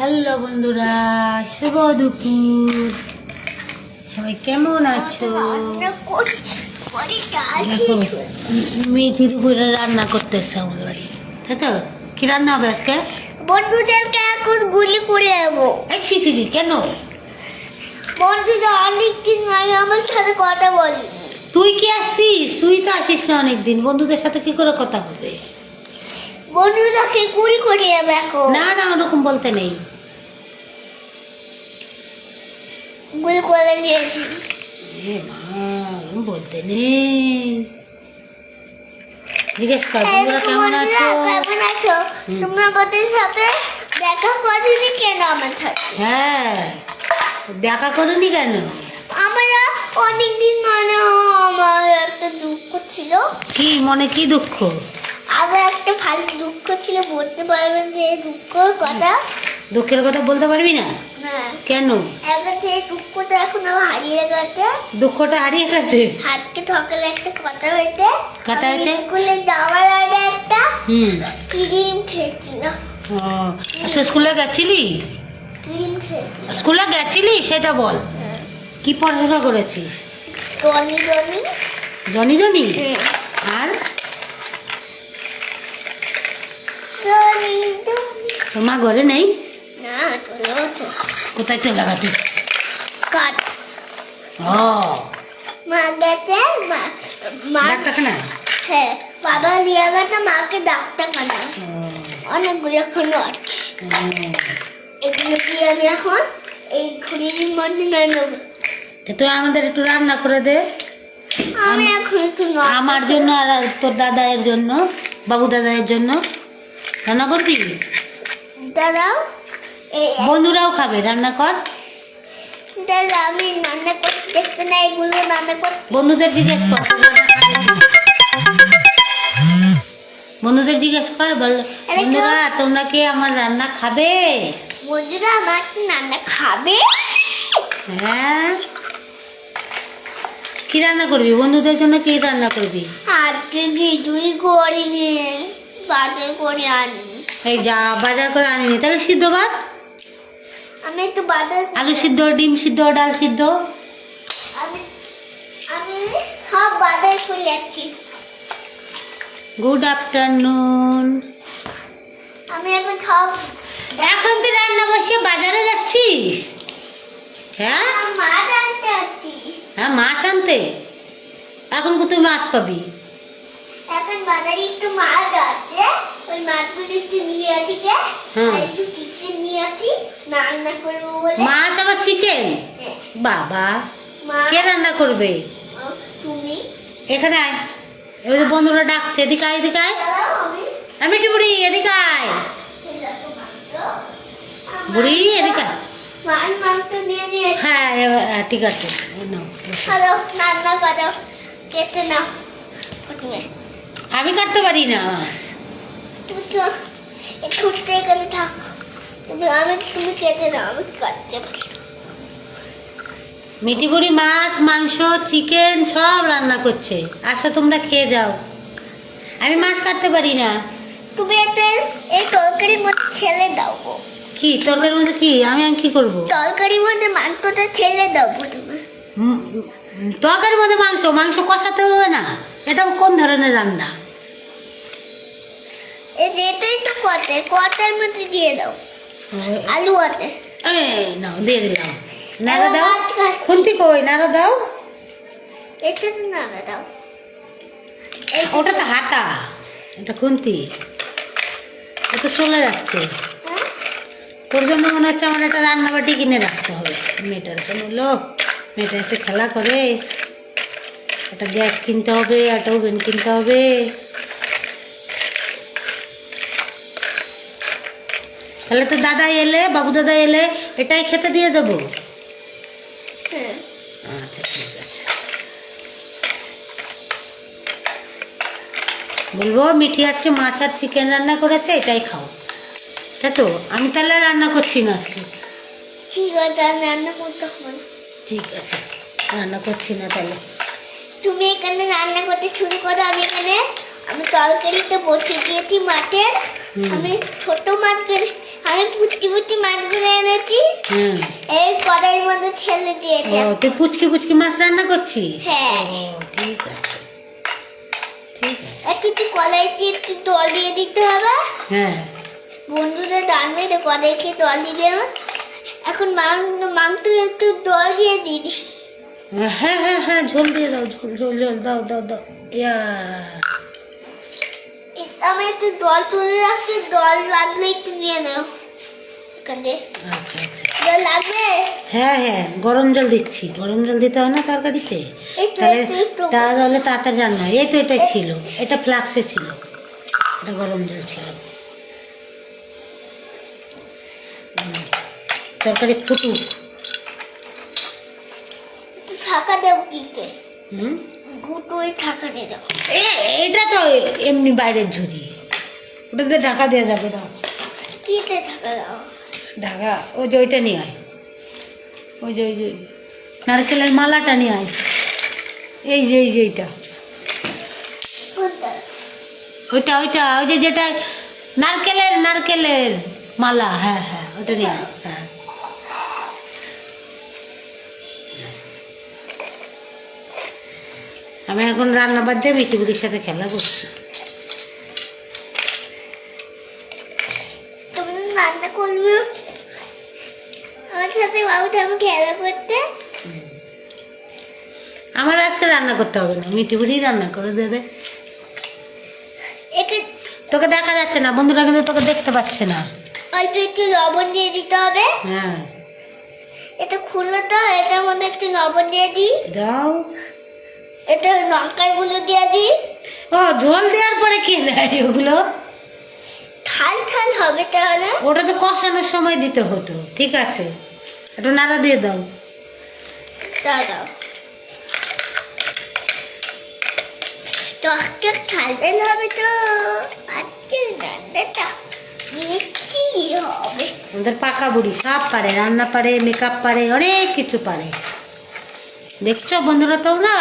Hello বন্ধুরা, শুভ দুপুর। সবাই কেমন আছো? দেখো, মিঠি দুপুরে রান্না করতেছে আমার বাড়ি, তাই তো? কি রান্না হবে আজকে? বন্ধুদেরকে এখন গুলি করে যাবো। এই ছি ছি ছি, কেন? বন্ধুদের অনেকদিন আগে আমার সাথে কথা বলি। তুই কি আসছিস? তুই তো আসিস না অনেকদিন, বন্ধুদের সাথে কি করে কথা হবে? বন্ধুদেরকে গুলি করে যাবে এখন। না না, ওরকম বলতে নেই। গুলি করে দিয়েছি। এ মা, ওরকম বলতে নেই। জিজ্ঞেস কর, বন্ধুরা কেমন আছো? কেমন আছো? তোমরা আমাদের সাথে দেখা করনি কেন আমার সাথে? হ্যাঁ, দেখা করনি কেন? আমরা অনেকদিন মানে আমার একটা দুঃখ ছিল। কি মনে, কি দুঃখ? আমার একটা ভালো দুঃখ ছিল, বলতে পারবেন যে দুঃখ কথা? দুঃখের কথা বলতে পারবি না? হ্যাঁ। কেন? এবার যে দুঃখটা এখন আমার হারিয়ে গেছে। দুঃখটা হারিয়ে গেছে? হাতকে ঠকালে একটা কথা হয়েছে। কথা হয়েছে? স্কুলে যাওয়ার আগে একটা হুম। ক্রিম খেয়েছিল। ও, আচ্ছা, স্কুলে গেছিলি? ক্রিম খেয়েছিল। স্কুলে গেছিলি সেটা বল। কি পড়াশোনা করেছিস? Johnny Johnny. Johnny Johnny? আর জনি জনি। তোর মা ঘরে নেই? না, চলে গেছে। কোথায় চলে গেছে? কাট। ও, মা গেছে। মা ডাক্তারখানা? হ্যাঁ, বাবা নিয়ে গেছে মাকে ডাক্তারখানা। ও, অনেকগুলো এখনো আছে। ও। এগুলো দিয়ে আমি এখন এই ঘুড়ির মধ্যে নিয়ে নেবো। তা তুই আমাদের একটু রান্না করে দে, আমি এখন একটু আমার জন্য আর তোর দাদায়ের জন্য, বাবু দাদায়ের জন্য রান্না করবি? দাদাও এই বন্ধুরাও খাবে, রান্না কর। দাদা আমি রান্না করতে দেখতে না, এগুলো রান্না করতে। বন্ধুদের জিজ্ঞেস কর তোরা খাবে কি? বন্ধুদের জিজ্ঞেস কর, বল বন্ধুরা তোমরা কি আমার রান্না খাবে? বন্ধুরা আমার রান্না খাবে। হ্যাঁ, কি রান্না করবি? বন্ধুদের জন্য কি রান্না করবি? আজকে কিছুই করিনি, বাজার করে আনি। এই যা, বাজার করে আনিনি, তাহলে সিদ্ধ ভাত, আমি একটু বাজার আলু সিদ্ধ, ডিম সিদ্ধ, ডাল সিদ্ধ। আমি আমি সব বাজার করে যাচ্ছি। Good afternoon. আমি এখন সব এখন তুই রান্না বসে বাজারে যাচ্ছিস? হ্যাঁ মাছ আনতে যাচ্ছি। হ্যাঁ, মাছ আনতে? এখন কোথায় মাছ পাবি? এখন বাজারে একটু মাছ আছে, ওই মাছগুলো একটু নিয়ে আসি গে। হুম। আর একটু চিকেন নিয়ে আসি, রান্না করবো বলে। মাছ আবার চিকেন? হ্যাঁ। বাবা, মা, কে রান্না করবে? তুমি এখানে আয়, ওই যে বন্ধুরা ডাকছে, এদিকে আয়, এদিকে আয়। দাঁড়াও, আমি আমি একটু বুড়ি, এদিকে আয়। সেরকম মাত্র বুড়ি এদিকে আয়। মাংস নিয়ে নিয়ে হ্যাঁ, হ্যাঁ, ঠিক আছে, এই নাও, বসো। করো, রান্না করো, কেটে নাও। প্রথমে আমি কাটতে পারি না। তুমি তো একটু এখানে থাকো। তুমি কেটে নাও, আমি কাটতে পারি। মিঠি বুড়ি মাছ, মাংস, চিকেন সব রান্না করছে, আসো তোমরা খেয়ে যাও। আমি মাছ কাটতে পারি না। তুমি একটা এই তরকারির মধ্যে ছেলে দাও গো। কি তরকারির মধ্যে কি? আমি কি করব? তরকারির মধ্যে মাংসটা ছেলে দাও প্রথমে। তরকারির মধ্যে মাংস? মাংস কষাতে হবে না? এটা কোন ধরনের রান্না? এটাই তো কটার মধ্যে দিয়ে দাও। আলু আছে। এই নাও, দিয়ে দিলাম। নাড়া দাও। খুন্তি কই? নাড়া দাও। এটা তো না দাও। ওটা তো হাতা, এটা খুন্তি। এটা চলে যাচ্ছে। হ্যাঁ? তোর জন্য মনে হচ্ছে আমার একটা রান্না বাটি কিনে রাখতে হবে। মেয়েটার জন্য লোক, মেয়েটা এসে খেলা করে, একটা গ্যাস কিনতে হবে, একটা ওভেন কিনতে হবে। তাহলে তো দাদা এলে, বাবু দাদা এলে এটাই খেতে দিয়ে দেবো। হ্যাঁ। আচ্ছা, ঠিক আছে। বলবো মিঠি আজকে মাছ আর চিকেন রান্না করেছে, এটাই খাও। তাই তো? আমি তাহলে রান্না করছি না আজকে। ঠিক আছে, আমি রান্না করতে হবে না। ঠিক আছে, রান্না করছি না তাহলে। তুমি এখানে রান্না করতে শুরু করো, আমি তরকারিতে বসে দিয়েছি মাছের। আমি ছোট মাছগুলো, আমি পুচকি পুচকি মাছগুলো হুম। এই কড়াইয়ের মধ্যে ছেলে ও দিয়েছে। তুই পুচকি পুচকি মাছ রান্না করছিস? হ্যাঁ। ও ঠিক আছে, ঠিক আছে। একটু কড়াইতে একটু জল দিয়ে দিতে হবে। হ্যাঁ। বন্ধুরা জানবে যে কড়াইতে জল দিতে হবে। এখন মাংস একটু জল দিয়ে দিস। হ্যাঁ হ্যাঁ হ্যাঁ, ঝোল দিয়ে দাও, ঝোল ঝোল ঝোল দাও দাও দাও। ইয়া আমি একটু জল তুলে রাখছি, জল লাগলে একটু নিয়ে নাও এখানে। আচ্ছা আচ্ছা। জল লাগবে? হ্যাঁ হ্যাঁ, গরম জল দিচ্ছি। গরম জল দিতে হয় না তরকারিতে? একটু তাহলে একটু একটু। তাহলে তাড়াতাড়ি রান্না হয়। এই তো এটাই ছিল, এটা ফ্লাক্সে ছিল, এটা গরম জল ছিল। তরকারি ফুটুক। একটু ঢাকা দেবো কিনতে, হুম, গুটোই ঢাকা দিয়ে দাও। এটা তো এমনি বাইরের ঝুড়ি, ওটাতে ঢাকা দেওয়া যাবে না। কিতে ঢাকা দাও? ঢাকা ওই যে ওইটা নিয়ে আয়, ওই যে নারকেলের মালাটা নিয়ে আয়। এই যে এইটা, কোনটা? ওইটা ওইটা ওই যে যেটা নারকেলের মালা। হ্যাঁ হ্যাঁ, ওটা নিয়ে আয়। হ্যাঁ, আমি এখন রান্না বাদ দিয়ে মিটিগুলির সাথে খেলা করছি। তুমি রান্না করবে আমার সাথে, বাবুটা আমি খেলা করতে। আমার আজকে রান্না করতে হবে না, মিটিগুলি রান্না করে দেবে। একে তোকে দেখা যাচ্ছে না, বন্ধুরা কিন্তু তোকে দেখতে পাচ্ছে না। অল্প একটু লবণ দিয়ে দিতে হবে। হ্যাঁ, এটা খুললো তো, এটার মধ্যে একটু লবণ দিয়ে দিই। দাও। এটা লঙ্কার গুলো দিয়ে দিই। ও, ঝোল দেওয়ার পরে কে দেয় ওগুলো? ঠাল ঠাল হবে তাহলে। ওটা তো কষানোর সময় দিতে হতো। ঠিক আছে, একটু নাড়া দিয়ে দাও। দাও টক ঠাল ঠাল হবে তো। আজকে রান্নাটা দেখি হবে। আমাদের পাকা বুড়ি সব পারে, রান্না পারে, মেকআপ পারে, অনেক কিছু পারে। দেখছো বন্ধুরা তোমরা?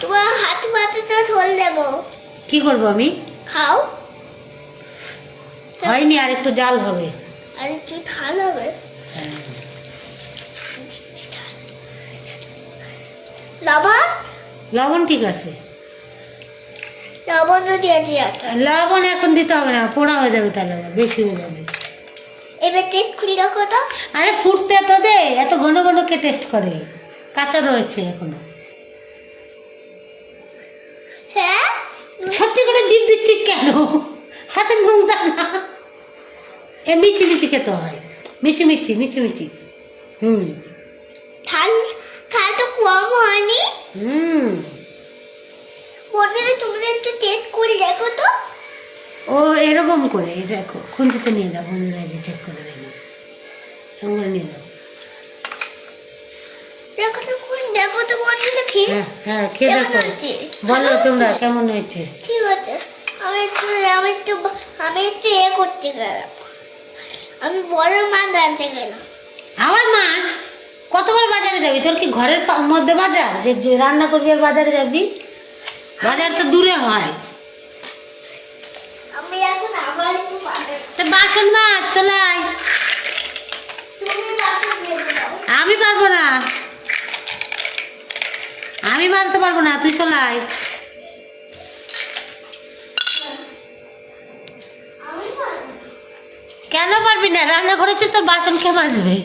তোমার হাত মাথা তো ঝোল দেবো। কি করবো আমি? খাও। হয়নি, আর একটু জাল হবে। আর একটু ঠাল হবে। হ্যাঁ। লবণ লবণ ঠিক আছে। লবণ তো দিয়ে দিয়ে আছে। লবণ এখন দিতে হবে না, পোড়া হয়ে যাবে, তাহলে বেশি হয়ে যাবে। এবার টেস্ট খুলে রাখো তো। আরে ফুটতে তো দে, এত ঘন ঘন কে টেস্ট করে? কাঁচা রয়েছে এখনো। হ্যাঁ, সত্যি করে জিভ দিচ্ছিস কেন? হাতে নুন দাও না। এ মিচি মিচি খেতে হয়, মিচি মিচি মিচি মিচি। হুম ঠাল ঠাল তো কম হয়নি। হুম। বন্ধুরা তুমি একটু টেস্ট করে দেখো তো। ও এরকম করে দেখো, খুন্তিতে নিয়ে যাও, বন্ধুরা যে চেক করে দেবো, এরকম করে নিয়ে যাও। দেখো তো বন্ধুরা খেয়ে। হ্যাঁ হ্যাঁ, খেয়ে কেমন দেখো। হয়েছে? বলো ভালো তোমরা হয়েছে? কেমন হয়েছে। ঠিক আছে, আমি একটু করতে গেলাম। আমি বড় মাছ রাঁধতে গেলাম। আমার মাছ কতবার বাজারে যাবি? তোর কি ঘরের মধ্যে বাজার যে যে রান্না করবি আর বাজারে যাবি? বাজার তো দূরে হয়। আমি এখন আবার একটু তা বাসন মাছ চলাই। তুমি বাসন মেজে দাও। আমি পারবো না, আমি বাজতে পারবো না, তুই চলাই। আমি পারবো। কেন পারবি না? রান্না করেছিস তো, বাসন কে মাজবে?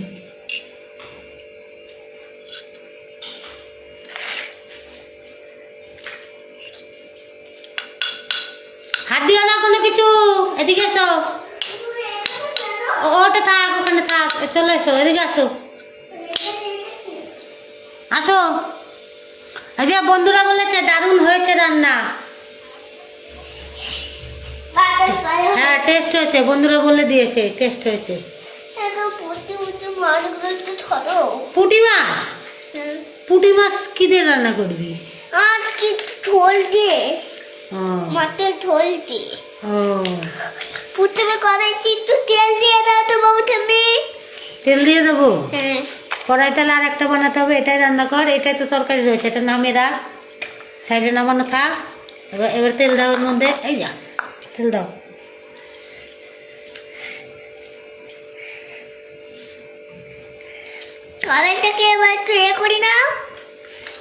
হাত দিও না কোনো কিছু। এদিকে এসো। তুমি এখানে কেন? ওটা থাক, ওখানে থাক। চলে এসো, এদিকে আসো, আসো। এই যে বন্ধুরা বলেছে দারুণ হয়েছে রান্না। হ্যাঁ, টেস্ট হয়েছে, বন্ধুরা বলে দিয়েছে টেস্ট হয়েছে। মাছগুলো একটু ধরো। পুঁটি মাছ? পুঁটি মাছ কি দিয়ে রান্না করবি? আর কি ঝোল দিয়ে, ও মাছের ঝোল দিয়ে। ও, প্রথমে কড়াইতে একটু তেল দিয়ে দাও তো বাবু তুমি। তেল দিয়ে দেবো? হ্যাঁ, কড়াই তাহলে আর একটা বানাতে হবে। এটাই রান্না কর, এটাই তো তরকারি রয়েছে, এটা নামে রাখ, সাইডে নামানো থাক। এবার তেল দাও এর মধ্যে। এই যা, তেল দাও। কড়াইটাকে এবার একটু করি নাও,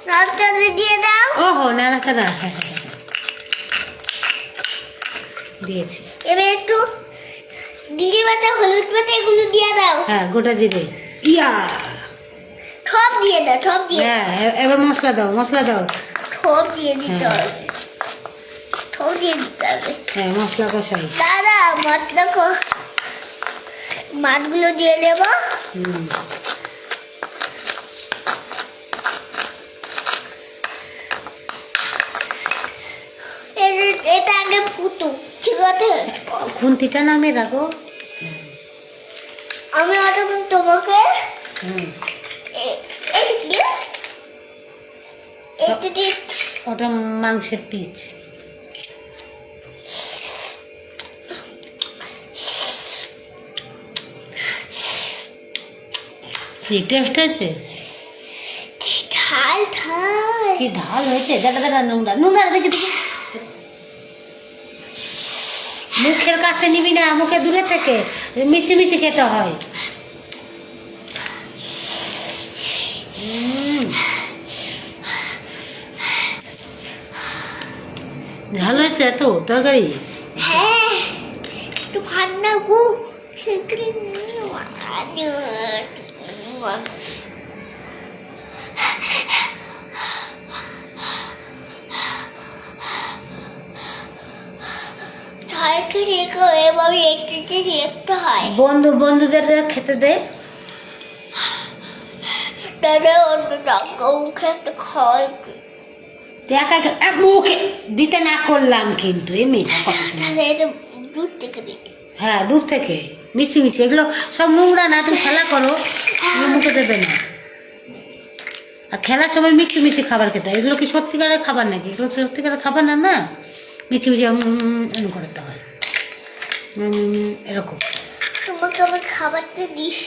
নাড়াচাড়া দিয়ে দাও। ওহো নাড়াচাড়া, হ্যাঁ হ্যাঁ হ্যাঁ দিয়েছি। এবার একটু জিরে বাটা, হলুদ বাটা এগুলো দিয়ে দাও। হ্যাঁ গোটা জিরে, ইয়া সব দিয়ে দাও, সব দিয়ে হ্যাঁ এবার মশলা দাও, মশলা দাও। সব দিয়ে দিতে হ্যাঁ। হবে, সব দিয়ে দিতে হবে। হ্যাঁ মশলা কষাই। দাদা মাছগুলো দিয়ে দেবো। হুম এটা আগে ফুটু, ঠিক আছে? খুন্তিটা নামে রাখো। আমি অতক্ষণ তোমাকে হুম ওটা মাংসের পিস। কি টেস্ট হয়েছে? ঝাল ঝাল কি ঢাল হয়েছে? দেখা দেখা নোংরা নোংরা, দেখি দেখি। মুখের কাছে নিবি না, মুখে দূরে থেকে মিশি মিশি খেতে হয়। ঝাল হয়েছে এত তরকারি? হ্যাঁ একটু খান না গো, এভাবে একটু দেখতে হয়। বন্ধুদের খেতে দে। দাদা অন্য টাকা মুখে একটা খাওয়াই, একা মুখে দিতে না করলাম কিন্তু এই মেয়েটা কত সময়। এটা দূর থেকে দিই। হ্যাঁ দূর থেকে মিশি মিশি, এগুলো সব নোংরা না, তুমি খেলা করো, এগুলো মুখে দেবে না। আর খেলার সময় মিষ্টি মিষ্টি খাবার খেতে হয়। এগুলো কি সত্যিকারের খাবার নাকি? এগুলো সত্যিকারের খাবার না, না মিষ্টি মিষ্টি এমন করতে হয় এরকম। তোমাকে আমার খাবারটা দিস।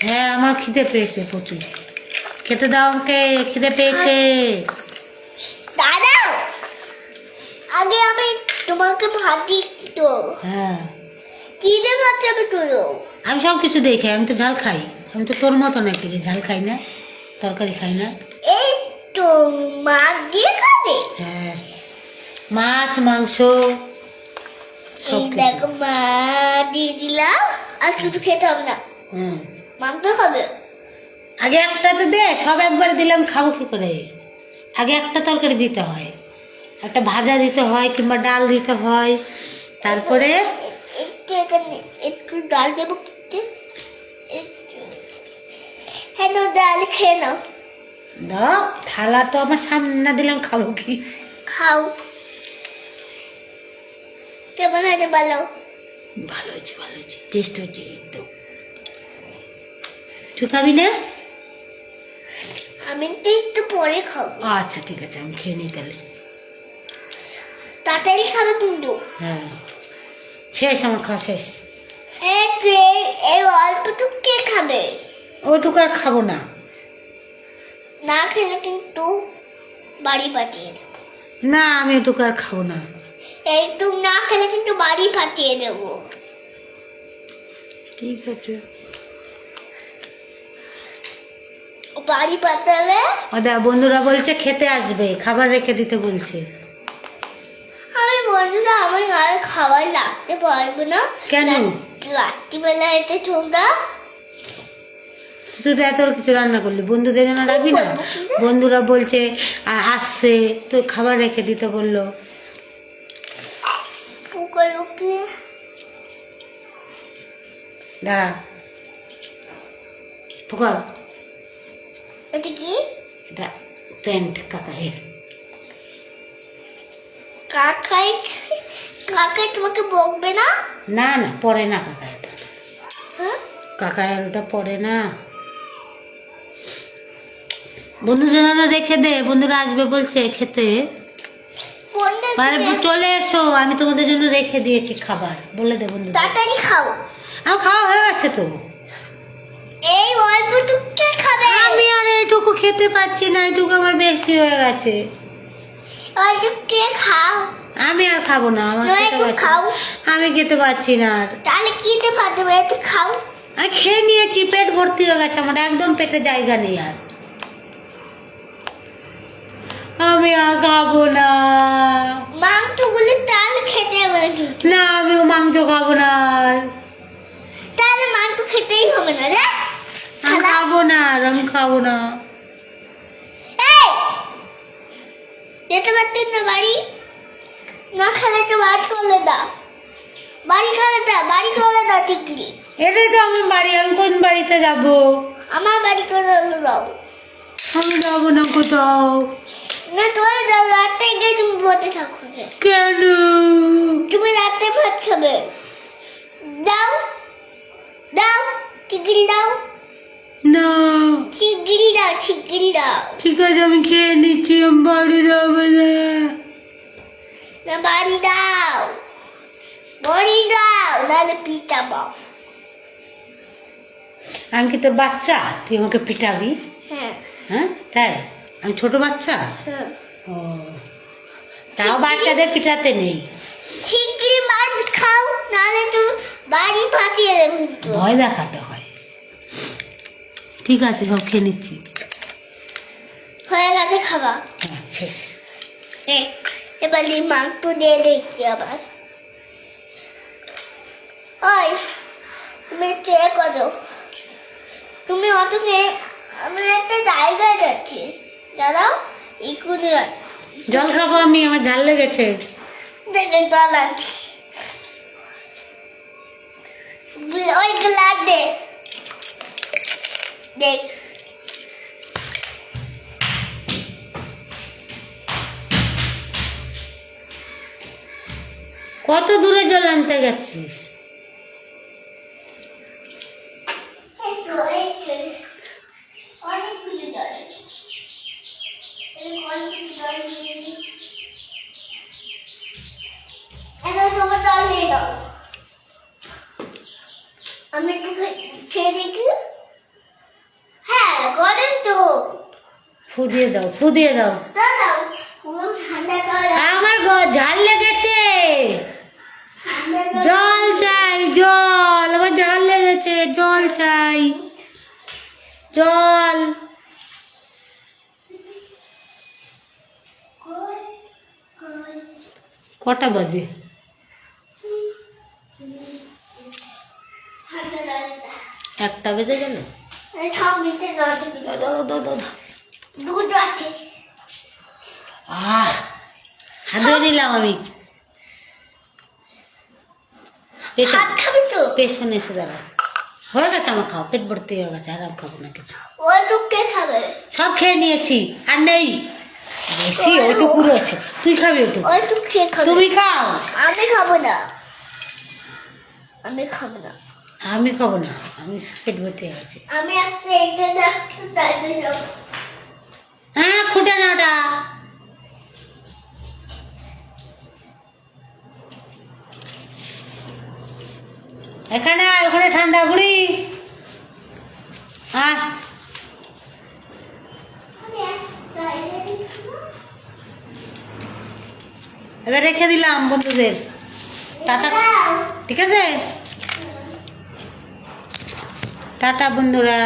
হ্যাঁ আমার খিদে পেয়েছে প্রচুর, খেতে দাও আমাকে, খিদে পেয়েছে। দাদা আগে আমি তোমাকে ভাত দিচ্ছি তো। হ্যাঁ খিদে পাচ্ছে, আমি তুলো। আমি সব কিছু দেখি, আমি তো ঝাল খাই। আমি তো তোর মতো নাকি যে ঝাল খাই না, তরকারি খাই না। এই তো মাছ দিয়ে খাবে? হ্যাঁ মাছ মাংস সব এই কিছু। দেখো মাছ দিয়ে দিলাম, আর কিছু খেতে হবে না, হুম মাংস খাবে। আগে একটা তো দে, সব একবার দিলাম খাবো কি করে? আগে একটা তরকারি দিতে হয়, একটা ভাজা দিতে হয় কিংবা ডাল দিতে হয়, তারপরে একটু এখানে একটু ডাল দেবো, হ্যাঁ নাও ডাল খেয়ে নাও। দাও, থালা তো আমার সামনে না দিলাম খাবো কি? খাও, কেমন হয়েছে বলো? ভালো হয়েছে, ভালো হয়েছে, টেস্ট হয়েছে একদম। তুই খাবি না? আমি তো একটু পরে খাবো। আচ্ছা ঠিক আছে, আমি খেয়ে নিই তাহলে। তাড়াতাড়ি খাবে কিন্তু। হ্যাঁ শেষ, আমার খাওয়া শেষ। এই অল্পটুকু কে খাবে? ওইটুকু আর খাবো না। না খেলে কিন্তু বাড়ি পাঠিয়ে দেবো। না আমি ওইটুকু আর খাবো না। একটু না খেলে কিন্তু বাড়ি পাঠিয়ে দেবো। ঠিক আছে, বাড়ি পাঠালে ওদের বন্ধুরা বলছে খেতে আসবে, খাবার রেখে দিতে বলছে। আমি বন্ধুরা আমার আর খাবার রাখতে পারবো না। কেন? রাত্রিবেলা এতে চোখটা তুই তো এত কিছু রান্না করলি, বন্ধুদের জন্য রাখবি না? বন্ধুরা বলছে আসছে, তো খাবার রেখে দিতে বললো। পুকুরকে দাঁড়া ফুকা, এটা কি? এটা প্যান্ট কাকায়ের। কাকাই কাকাই তোমাকে বকবে না? না না পরে না কাকা, এটা হ্যাঁ কাকায়ের, ওটা পরে না। বন্ধুদের জন্য রেখে দে, বন্ধুরা আসবে বলছে খেতে। চলে এসো, আমি তোমাদের জন্য রেখে দিয়েছি খাবার, বলে দে বন্ধু। তাড়াতাড়ি খাও। আমার খাওয়া হয়ে গেছে তো। এই অল্পটুকু খাবে? আমি আর এইটুকু খেতে পাচ্ছি না, এইটুকু আমার বেশি হয়ে গেছে। অল্পটুকু খাও। আমি আর খাবো না, আমার খেতে পাচ্ছি না। খাও। আমি খেতে পাচ্ছি না আর। তাহলে খেতে পারবে, একটু খাও। আমি খেয়ে নিয়েছি, পেট ভর্তি হয়ে গেছে আমার, একদম পেটে জায়গা নেই আর। আমি আর খাবো না। মাংসগুলো তাল খেতে হবে নাকি? না, আমিও মাংস খাবো না আর। তাহলে মাংস খেতেই হবে না রে। আমি খাবো না আর, আমি খাবো না। এই যেতে পারতেন না বাড়ি? না খেলে তো বাড়ি চলে দাও, বাড়ি চলে দাও, বাড়ি চলে দাও টিকলি। এটাই তো আমার বাড়ি, আমি কোন বাড়িতে যাব? আমার বাড়ি চলে দাও। আমি যাবো না কোথাও। না চলে দাও, রাতে গিয়ে তুমি বসে থাকো। কেন? তুমি রাতে ভাত খাবে। দাও দাও, চিকেন দাও। না চিকেন দাও, চিকেন দাও। ঠিক আছে, আমি খেয়ে নিচ্ছি, আমি বাড়ি যাবো না। না বাড়ি দাও, বাড়ি দাও, নাহলে পিটাবো। আমি কি তোর বাচ্চা, তুই আমাকে পিটাবি? হ্যাঁ হ্যাঁ তাই? আমি ছোট বাচ্চা? হ্যাঁ। ও, তাও বাচ্চাদের পিটাতে নেই। চিকেন ভাত খাও, নাহলে তুমি বাড়ি পাঠিয়ে দেবো। ভয় দেখাতে হয়। ঠিক আছে, সব খেয়ে নিচ্ছি। হয়ে গেছে খাবা। হ্যাঁ, শেষ। এবার এই মাংস দিয়ে দেখছি আবার। ওই তুমি ট্রে করো, তুমি অত আমি একটা জায়গায় যাচ্ছি, দাঁড়াও এক্ষুনি। জল খাবো আমি, আমার ঝাল লেগেছে। দেখেন জল আনছি, ওই গ্লাস দে দেখ। কত দূরে জল আনতে গেছিস? অনেকগুলো জল, আমি তোকে খেয়ে দেখি। হ্যাঁ গরম তো। ফু দিয়ে দাও, ফু দিয়ে দাও। দাও ঠান্ডা জল, আমার ঝাল লেগেছে, ঠান্ডা জল চাই, জল। আমার ঝাল লেগেছে, জল চাই, জল। কটা বাজে? একটা বেজে গেল। দুধ আছে। হাত ধুয়ে নিলাম আমি। ভাত খাবি তো? পেছনে এসে দাঁড়া। হয়ে গেছে আমার খাওয়া, পেট ভর্তি হয়ে গেছে, আর আমি খাবো না কিছু। ওইটুক কে খাবে? সব খেয়ে নিয়েছি, আর নেই বেশি। ওইটুকু রয়েছে, তুই খাবি ওটুকু। ওইটুক কে খাবে? তুমি খাও। আমি খাবো না, আমি খাবো না, আমি খাবো না, আমি পেট ভর্তি হয়ে গেছে। আমি আজকে এইটা রাখতে চাইতে যাবো। হ্যাঁ, খুঁটে না ওটা। এখানে আয়, ওখানে ঠান্ডা বুড়ি। হ্যাঁ, এদের রেখে দিলাম বন্ধুদের। টাটা, ঠিক আছে? টাটা বন্ধুরা।